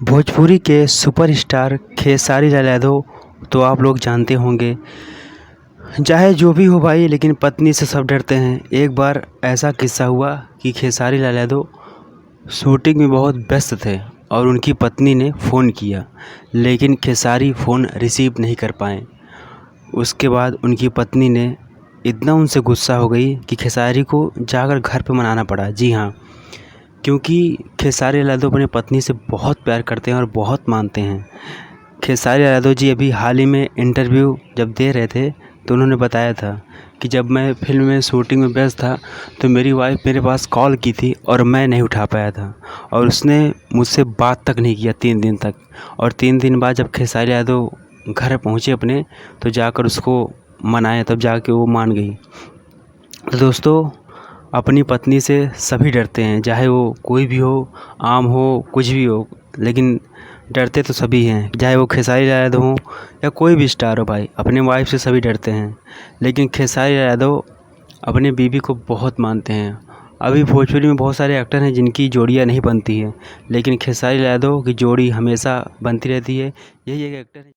भोजपुरी के सुपरस्टार खेसारी लाल यादव तो आप लोग जानते होंगे। चाहे जो भी हो भाई, लेकिन पत्नी से सब डरते हैं। एक बार ऐसा किस्सा हुआ कि खेसारी लाल यादव शूटिंग में बहुत व्यस्त थे और उनकी पत्नी ने फ़ोन किया, लेकिन खेसारी फ़ोन रिसीव नहीं कर पाए। उसके बाद उनकी पत्नी ने इतना उनसे गुस्सा हो गई कि खेसारी को जाकर घर पे मनाना पड़ा। जी हाँ, क्योंकि खेसारी लाल यादव अपनी पत्नी से बहुत प्यार करते हैं और बहुत मानते हैं। खेसारी लाल यादव जी अभी हाल ही में इंटरव्यू जब दे रहे थे तो उन्होंने बताया था कि जब मैं फिल्म में शूटिंग में व्यस्त था तो मेरी वाइफ मेरे पास कॉल की थी और मैं नहीं उठा पाया था, और उसने मुझसे बात तक नहीं किया 3 दिन तक। और 3 दिन बाद जब खेसारी यादव घर पहुँचे अपने, तो जाकर उसको मनाया, तब जाके वो मान गई। तो दोस्तों, अपनी पत्नी से सभी डरते हैं, चाहे वो कोई भी हो, आम हो, कुछ भी हो, लेकिन डरते तो सभी हैं। चाहे वो खेसारी लाल यादव हो या कोई भी स्टार हो भाई, अपने वाइफ से सभी डरते हैं। लेकिन खेसारी लाल यादव अपने बीवी को बहुत मानते हैं। अभी भोजपुरी में बहुत सारे एक्टर हैं जिनकी जोड़ियां नहीं बनती हैं, लेकिन खेसारी लाल यादव की जोड़ी हमेशा बनती रहती है। यही एक एक्टर है।